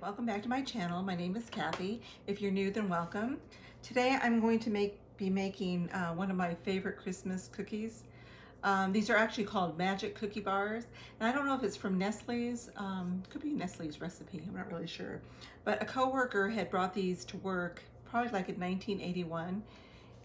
welcome back to my channel. My name is Kathy. If you're new, then welcome. Today I'm going to be making one of my favorite Christmas cookies. These are actually called Magic Cookie Bars, and I don't know if it's from Nestle's, could be Nestle's recipe, I'm not really sure. But a coworker had brought these to work probably like in 1981,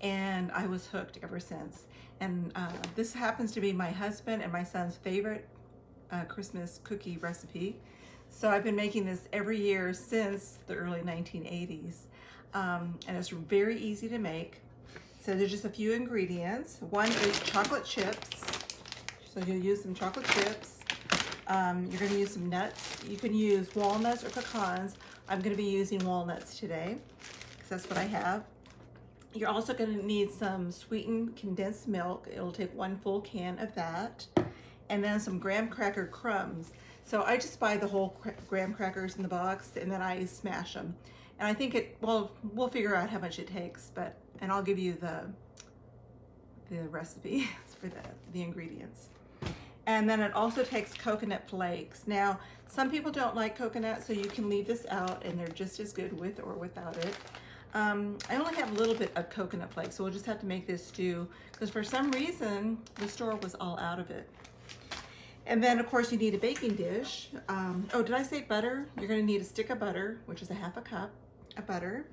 and I was hooked ever since. And this happens to be my husband and my son's favorite Christmas cookie recipe. So I've been making this every year since the early 1980s. And it's very easy to make. So there's just a few ingredients. One is chocolate chips. So you'll use some chocolate chips. You're gonna use some nuts. You can use walnuts or pecans. I'm gonna be using walnuts today, because that's what I have. You're also gonna need some sweetened condensed milk. It'll take 1 full can of that. And then some graham cracker crumbs. So I just buy the whole graham crackers in the box, and then I smash them. And I think well, we'll figure out how much it takes, and I'll give you the recipe for the ingredients. And then it also takes coconut flakes. Now, some people don't like coconut, so you can leave this out, and they're just as good with or without it. I only have a little bit of coconut flakes, so we'll just have to make this stew, because for some reason, the store was all out of it. And then, of course, you need a baking dish. Oh, did I say butter? You're gonna need a stick of butter, which is a 1/2 cup of butter.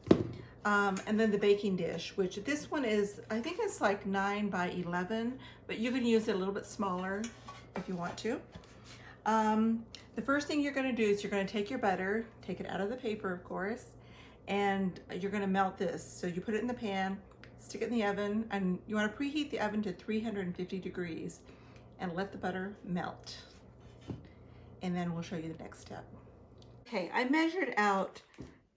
And then the baking dish, which this one is, I think it's like 9 by 11, but you can use it a little bit smaller if you want to. The first thing you're gonna do is you're gonna take your butter, take it out of the paper, of course, and you're gonna melt this. So you put it in the pan, stick it in the oven, and you wanna preheat the oven to 350 degrees. And let the butter melt. And then we'll show you the next step. Okay, I measured out,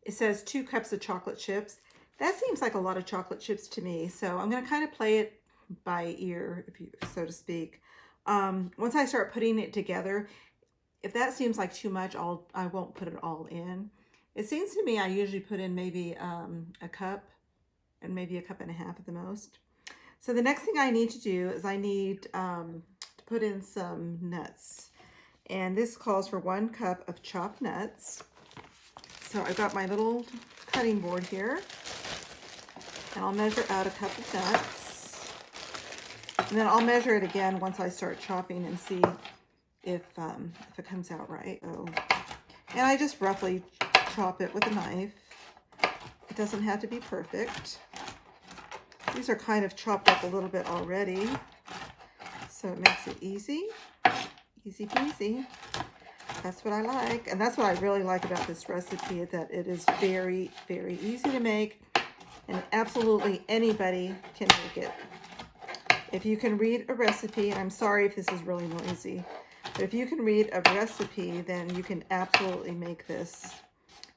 it says 2 cups of chocolate chips. That seems like a lot of chocolate chips to me. So I'm gonna kind of play it by ear, so to speak. Once I start putting it together, if that seems like too much, I won't put it all in. It seems to me I usually put in maybe a cup, and maybe a 1.5 cups at the most. So the next thing I need to do is I need put in some nuts, and this calls for 1 cup of chopped nuts. So I've got my little cutting board here, and I'll measure out a cup of nuts, and then I'll measure it again once I start chopping and see if it comes out right. And I just roughly chop it with a knife. It doesn't have to be perfect. These are kind of chopped up a little bit already, so it makes it easy peasy. That's what I like, and that's what I really like about this recipe, is that it is very, very easy to make, and absolutely anybody can make it. If you can read a recipe, and I'm sorry if this is really noisy, but if you can read a recipe, then you can absolutely make this.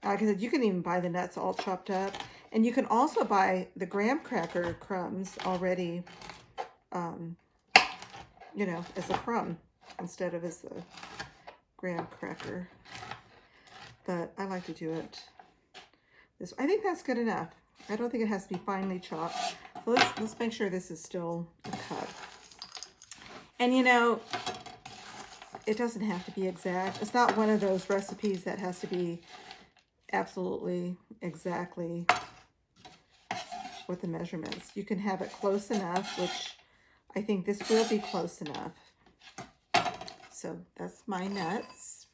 Like I said, you can even buy the nuts all chopped up, and you can also buy the graham cracker crumbs already, you know, as a crumb instead of as the graham cracker. But I like to do it this. I think that's good enough. I don't think it has to be finely chopped. So let's make sure this is still a cup. And you know, it doesn't have to be exact. It's not one of those recipes that has to be absolutely exactly with the measurements. You can have it close enough, which I think this will be close enough. So that's my nuts.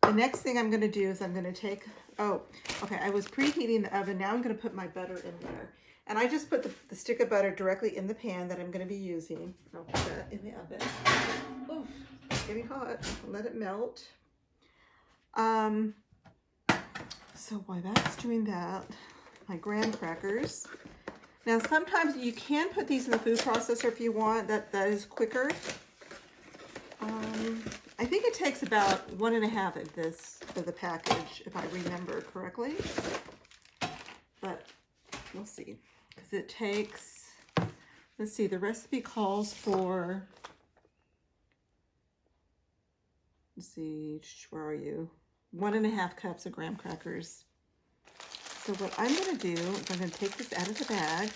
The next thing I'm going to do is I'm going to take, okay, I was preheating the oven. Now I'm going to put my butter in there. And I just put the stick of butter directly in the pan that I'm going to be using. I'll put that in the oven. Oh, it's getting hot. I'll let it melt. So while that's doing that, my graham crackers. Now sometimes you can put these in the food processor if you want. That is quicker. I think it takes about 1.5 of this for the package, if I remember correctly. But we'll see, because it takes. Let's see. The recipe calls for. Let's see. Where are you? 1.5 cups of graham crackers. So what I'm going to do is I'm going to take this out of the bag.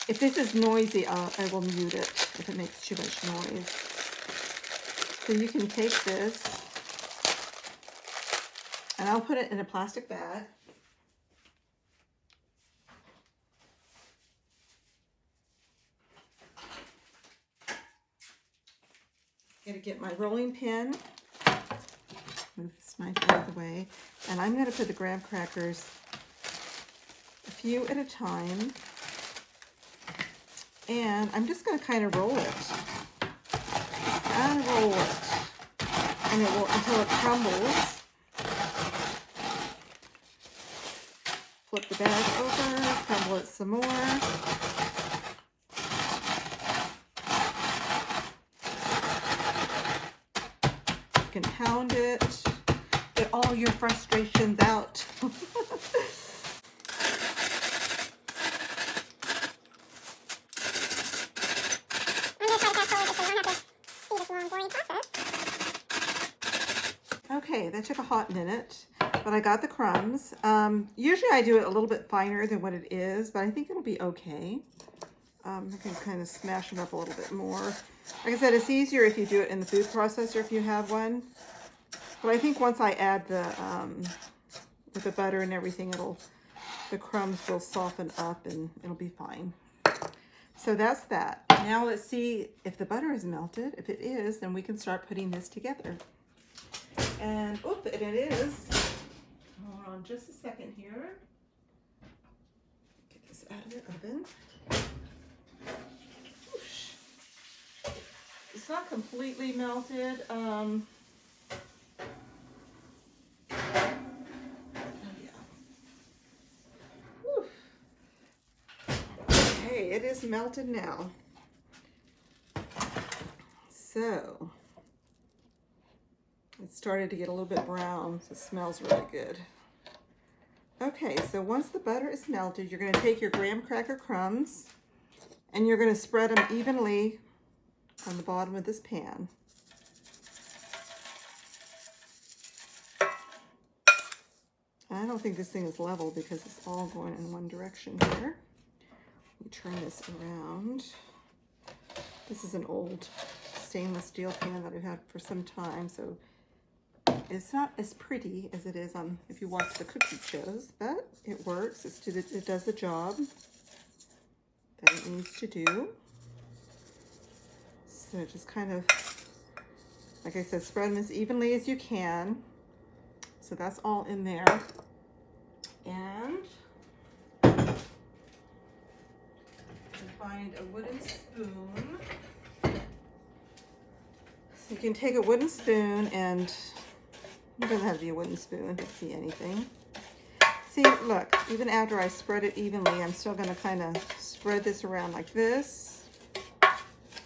If this is noisy, I will mute it if it makes too much noise. So you can take this And I'll put it in a plastic bag. I'm gonna get my rolling pin. Move this knife out of the way. And I'm gonna put the graham crackers a few at a time. And I'm just gonna kind of roll it. And roll it. And it will until it crumbles. Flip the bag over, crumble it some more. You can pound it, get all your frustrations out. Okay, that took a hot minute, but I got the crumbs. Usually I do it a little bit finer than what it is, but I think it'll be okay. I can kind of smash it up a little bit more. Like I said, it's easier if you do it in the food processor if you have one. But I think once I add the, with the butter and everything, the crumbs will soften up and it'll be fine. So that's that. Now let's see if the butter is melted. If it is, then we can start putting this together. And, oop, and it is. Hold on just a second here. Get this out of the oven. Whoosh. It's not completely melted. Oh, yeah. Whew. Okay, it is melted now. So, it started to get a little bit brown, so it smells really good. Okay, so once the butter is melted, you're going to take your graham cracker crumbs and you're going to spread them evenly on the bottom of this pan. I don't think this thing is level because it's all going in one direction here. Let me turn this around. This is an old stainless steel pan that I've had for some time, so it's not as pretty as it is on if you watch the cooking shows, but it works. It does the job that it needs to do. So just kind of, like I said, spread them as evenly as you can. So that's all in there. And find a wooden spoon. So you can take a wooden spoon, and it doesn't have to be a wooden spoon, it could be anything. See, look, even after I spread it evenly, I'm still going to kind of spread this around like this.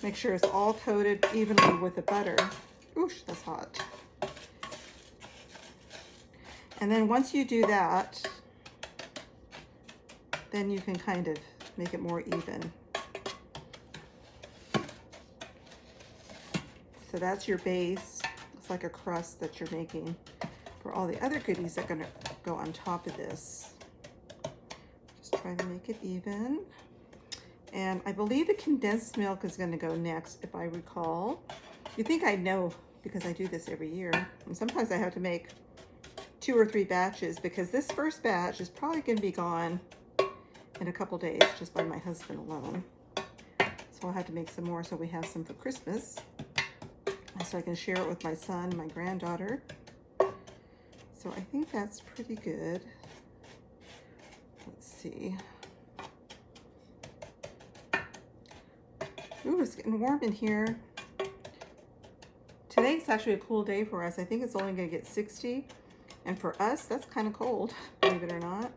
Make sure it's all coated evenly with the butter. Oosh, that's hot. And then once you do that, then you can kind of make it more even. So that's your base. It's like a crust that you're making for all the other goodies that are gonna go on top of this. Just try to make it even. And I believe the condensed milk is gonna go next, if I recall. You think I know because I do this every year. And sometimes I have to make 2 or 3 batches because this first batch is probably gonna be gone in a couple days just by my husband alone. So I'll have to make some more so we have some for Christmas. So I can share it with my son and my granddaughter. So I think that's pretty good. Let's see. Ooh, it's getting warm in here. Today's actually a cool day for us. I think it's only gonna get 60. And for us, that's kind of cold, believe it or not,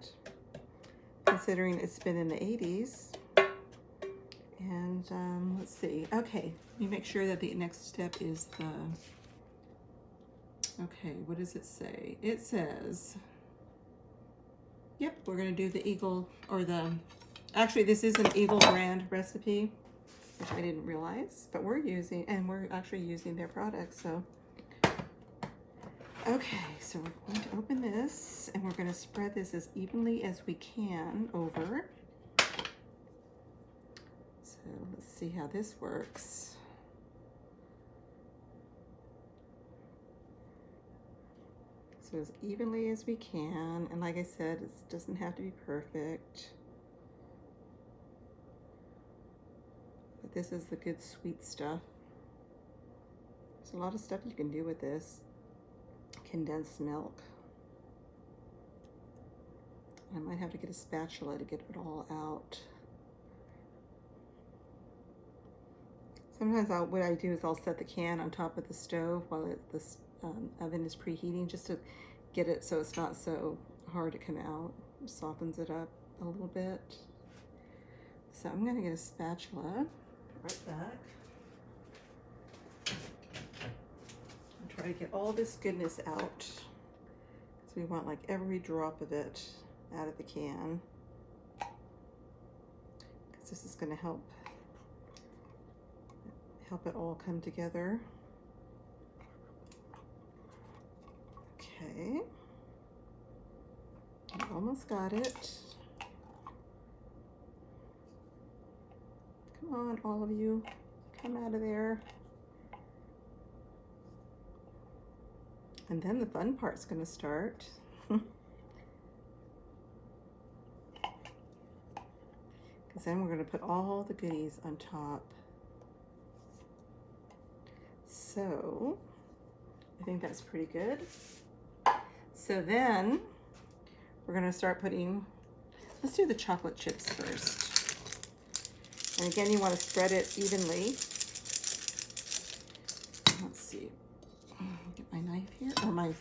considering it's been in the 80s. And let's see. Okay, let me make sure that the next step is the, okay, what does it say? It says, yep, we're going to do the Eagle, or the, actually this is an Eagle brand recipe, which I didn't realize, but we're using, and we're actually using their products, so. Okay, so we're going to open this, and we're going to spread this as evenly as we can over. So let's see how this works. So as evenly as we can. And like I said, it doesn't have to be perfect. But this is the good sweet stuff. There's a lot of stuff you can do with this. Condensed milk. I might have to get a spatula to get it all out. Sometimes what I do is I'll set the can on top of the stove while the oven is preheating, just to get it so it's not so hard to come out. It softens it up a little bit. So I'm gonna get a spatula, right back. And try to get all this goodness out. So we want like every drop of it out of the can. Because this is gonna help it all come together. Okay, I almost got it. Come on, all of you, come out of there. And then the fun part's gonna start. Because then we're gonna put all the goodies on top. So I think that's pretty good. So then we're gonna start putting, let's do the chocolate chips first. And again, you wanna spread it evenly. Let's see, get my knife here, or my,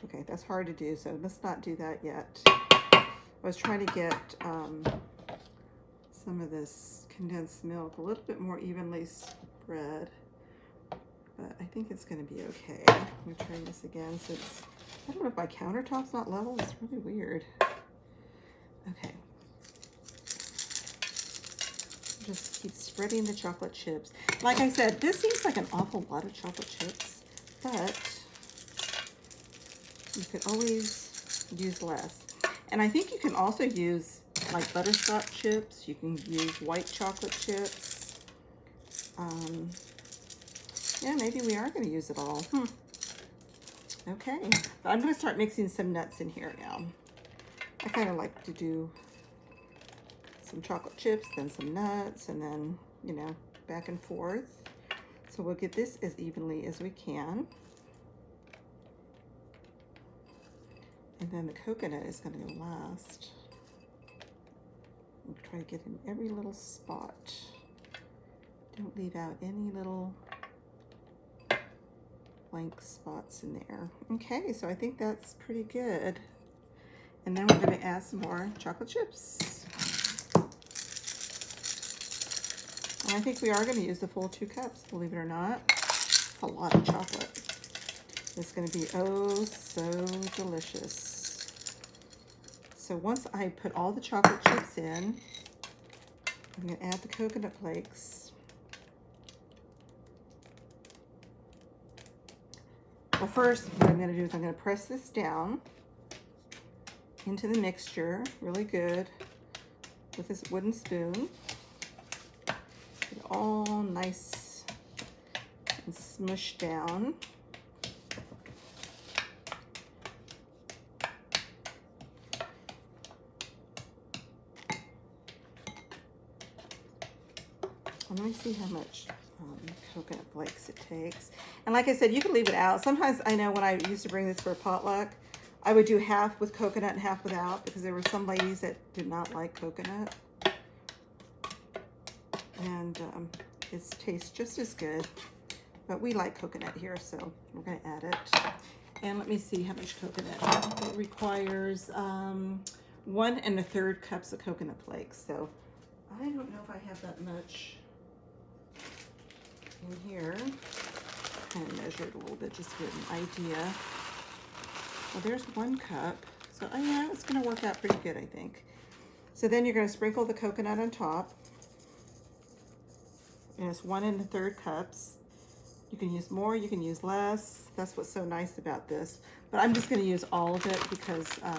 okay, that's hard to do, so let's not do that yet. I was trying to get some of this condensed milk a little bit more evenly spread, but I think it's going to be okay. Let me try this again. Since I don't know if my countertop's not level, it's really weird. Okay, just keep spreading the chocolate chips. Like I said, this seems like an awful lot of chocolate chips, but you could always use less. And I think you can also use like butterscotch chips. You can use white chocolate chips. Yeah, maybe we are going to use it all. Okay, but I'm going to start mixing some nuts in here now. I kind of like to do some chocolate chips, then some nuts, and then, you know, back and forth. So we'll get this as evenly as we can. And then the coconut is going to go last. We'll try to get in every little spot. Don't leave out any little blank spots in there. Okay, so I think that's pretty good. And then we're going to add some more chocolate chips. And I think we are going to use the full 2 cups, believe it or not. It's a lot of chocolate. It's going to be oh so delicious. So once I put all the chocolate chips in, I'm going to add the coconut flakes. Well, first, what I'm going to do is I'm going to press this down into the mixture really good with this wooden spoon. Get it all nice and smushed down. And let me see how much coconut flakes it takes. And like I said, you can leave it out. Sometimes I know when I used to bring this for a potluck, I would do half with coconut and half without, because there were some ladies that did not like coconut. And it tastes just as good. But we like coconut here, so we're going to add it. And let me see how much coconut. It requires 1 1/3 cups of coconut flakes. So I don't know if I have that much in here. Kind of measure it a little bit just to get an idea. Well, there's 1 cup. So yeah, it's going to work out pretty good, I think. So then you're going to sprinkle the coconut on top. And it's 1 1/3 cups. You can use more, you can use less. That's what's so nice about this. But I'm just going to use all of it because I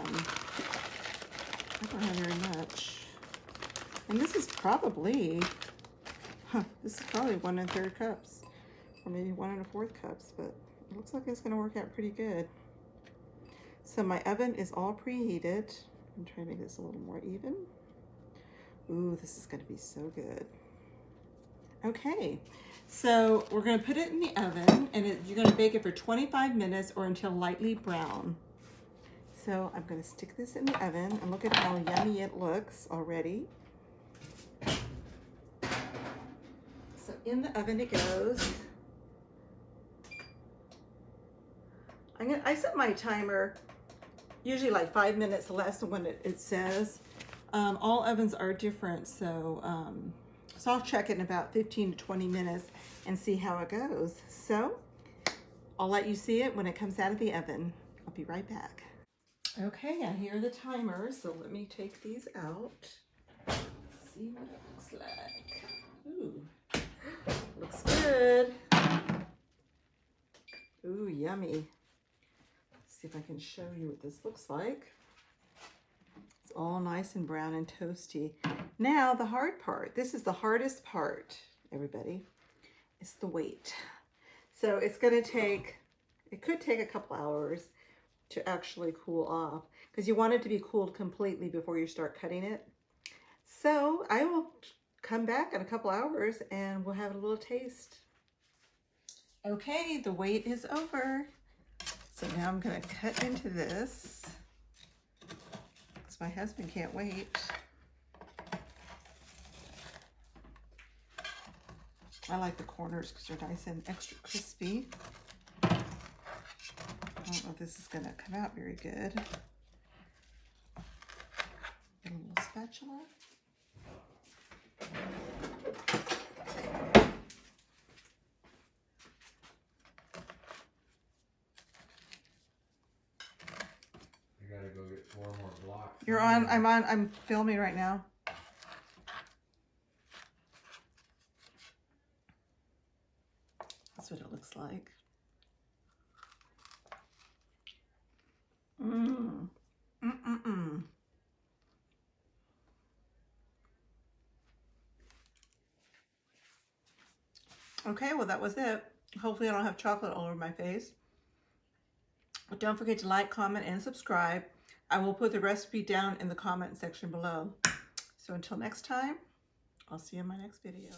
don't have very much. And this is probably, this is probably 1 1/3 cups, or maybe 1 1/4 cups. But It looks like it's gonna work out pretty good. So my oven is all preheated. I'm trying to make this a little more even. Ooh, this is gonna be so good. Okay, so we're gonna put it in the oven and you're gonna bake it for 25 minutes or until lightly brown. So I'm gonna stick this in the oven and look at how yummy it looks already. So in the oven it goes. I set my timer usually like 5 minutes less than what it says. All ovens are different, so I'll check it in about 15 to 20 minutes and see how it goes. So I'll let you see it when it comes out of the oven. I'll be right back. Okay, I hear the timer, so let me take these out. See what it looks like. Ooh, looks good. Ooh, yummy. See if I can show you what this looks like. It's all nice and brown and toasty. Now the hard part. This is the hardest part, everybody. It's the weight. So it's gonna take, it could take a couple hours to actually cool off because you want it to be cooled completely before you start cutting it. So I will come back in a couple hours and we'll have a little taste. Okay, the wait is over. So now I'm gonna cut into this because my husband can't wait. I like the corners because they're nice and extra crispy. I don't know if this is gonna come out very good. Get a little spatula. Go get 4 more blocks. You're on, I'm filming right now. That's what it looks like. Okay, well that was it. Hopefully I don't have chocolate all over my face. But don't forget to like, comment, and subscribe. I will put the recipe down in the comment section below. So until next time, I'll see you in my next video.